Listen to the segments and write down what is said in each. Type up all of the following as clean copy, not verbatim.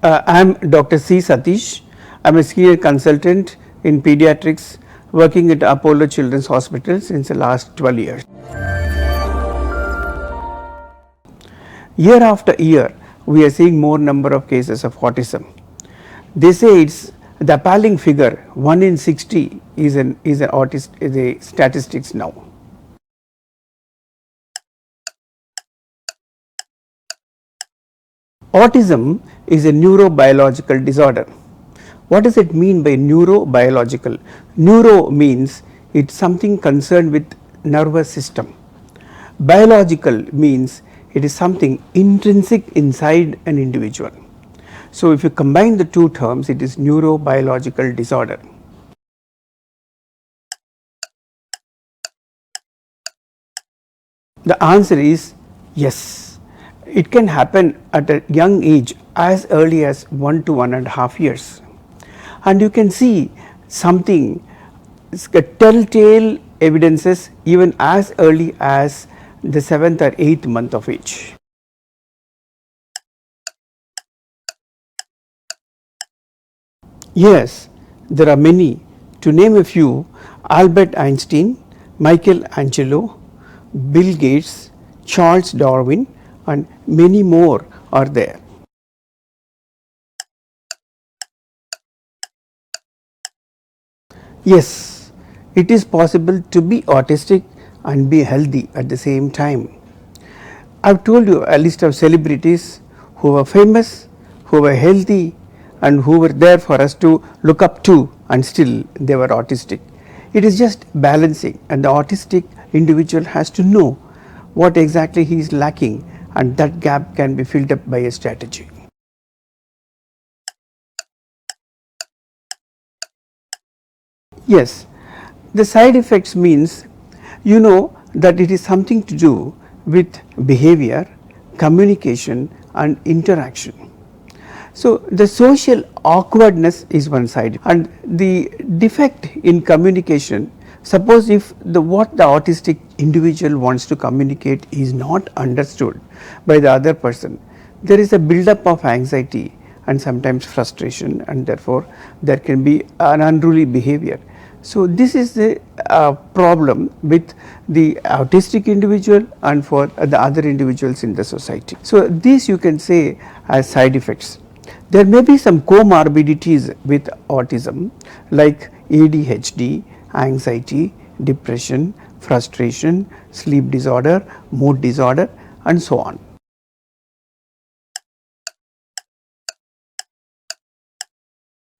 I am Dr. C. Sateesh. I am a senior consultant in pediatrics working at Apollo Children's Hospital since the last 12 years. Year after year, we are seeing more number of cases of autism. They say it's the appalling figure 1 in 60 is an autist is a statistics now. Autism is a neurobiological disorder. What does it mean by neurobiological? Neuro means it's something concerned with nervous system. Biological means it is something intrinsic inside an individual. So if you combine the two terms, it is neurobiological disorder. The answer is yes. It can happen at a young age as early as 1 to 1.5 years. And you can see something, telltale evidences even as early as the 7th or 8th month of age. Yes, there are many. To name a few, Albert Einstein, Michelangelo, Bill Gates, Charles Darwin, and many more are there. Yes, it is possible to be autistic and be healthy at the same time. I have told you a list of celebrities who were famous, who were healthy, and who were there for us to look up to, and still they were autistic. It is just balancing, and the autistic individual has to know what exactly he is lacking, and that gap can be filled up by a strategy. Yes, the side effects means you know that it is something to do with behavior, communication, and interaction. So the social awkwardness is one side, and the defect in communication, suppose if what the autistic individual wants to communicate is not understood by the other person, there is a build-up of anxiety and sometimes frustration, and therefore there can be an unruly behavior. So this is the problem with the autistic individual and for the other individuals in the society. So these you can say as side effects. There may be some comorbidities with autism like ADHD, anxiety, depression, frustration, sleep disorder, mood disorder, and so on.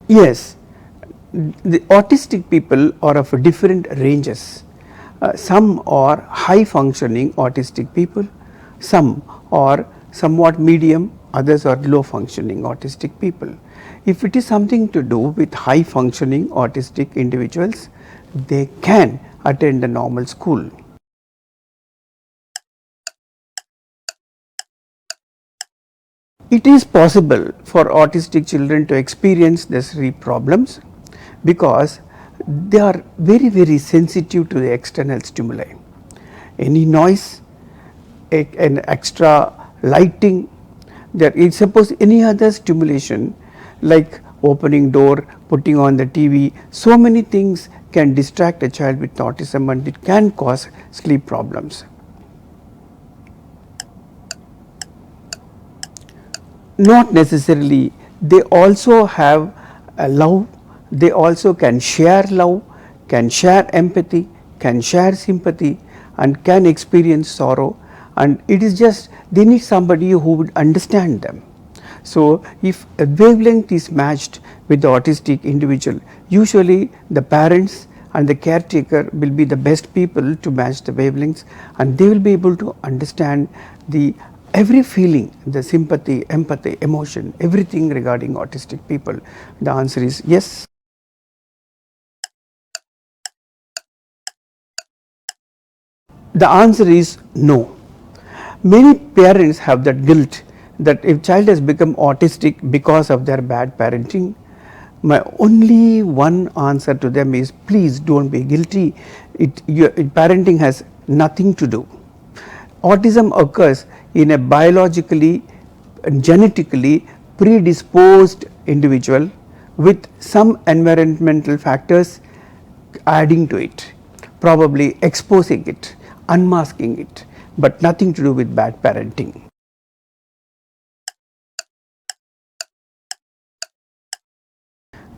Yes, the autistic people are of different ranges. Some are high functioning autistic people, some are somewhat medium, others are low functioning autistic people. If it is something to do with high functioning autistic individuals, they can attend a normal school. It is possible for autistic children to experience the sleep problems because they are very sensitive to the external stimuli. Any noise, an extra lighting, suppose any other stimulation like opening door, putting on the TV, so many things can distract a child with autism, and it can cause sleep problems. Not necessarily, they also have a love, they also can share love, can share empathy, can share sympathy, and can experience sorrow, and it is just they need somebody who would understand them. So if a wavelength is matched with the autistic individual, usually the parents and the caretaker will be the best people to match the wavelengths, and they will be able to understand every feeling, the sympathy, empathy, emotion, everything regarding autistic people. The answer is yes. The answer is no. Many parents have that guilt that if child has become autistic because of their bad parenting, my only one answer to them is please don't be guilty. Parenting has nothing to do. Autism occurs in a biologically and genetically predisposed individual with some environmental factors adding to it, probably exposing it, unmasking it, but nothing to do with bad parenting.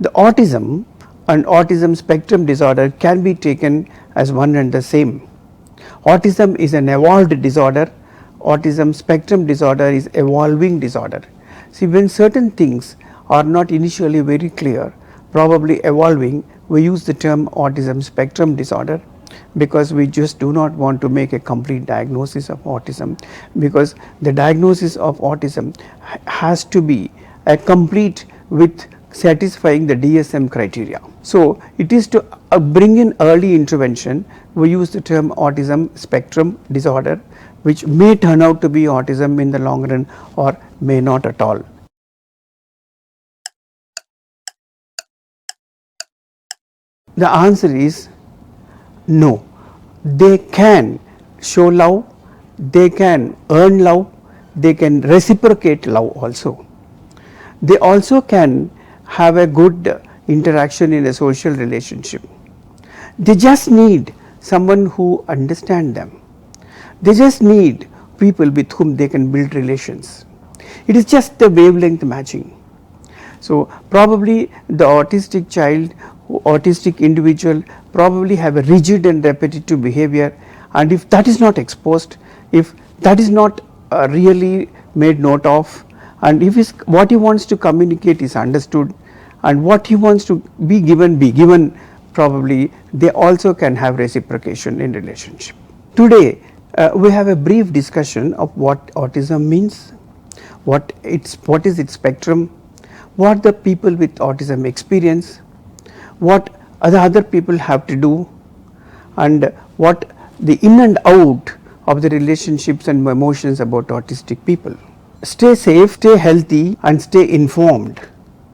The autism and autism spectrum disorder can be taken as one and the same. Autism is an evolved disorder, autism spectrum disorder is evolving disorder. See, when certain things are not initially very clear, probably evolving, we use the term autism spectrum disorder, because we just do not want to make a complete diagnosis of autism, because the diagnosis of autism has to be a complete with satisfying the DSM criteria. So, it is to bring in early intervention, we use the term autism spectrum disorder, which may turn out to be autism in the long run or may not at all. The answer is no. They can show love, they can earn love, they can reciprocate love also. They also can have a good interaction in a social relationship. They just need someone who understands them. They just need people with whom they can build relations. It is just the wavelength matching. So, probably the autistic child, autistic individual probably have a rigid and repetitive behavior, and if that is not exposed, if that is not really made note of, and if what he wants to communicate is understood and what he wants to be given, probably they also can have reciprocation in relationship. Today we have a brief discussion of what autism means, what is its spectrum, what the people with autism experience, what the other people have to do, and what the in and out of the relationships and emotions about autistic people. Stay safe, stay healthy, and stay informed.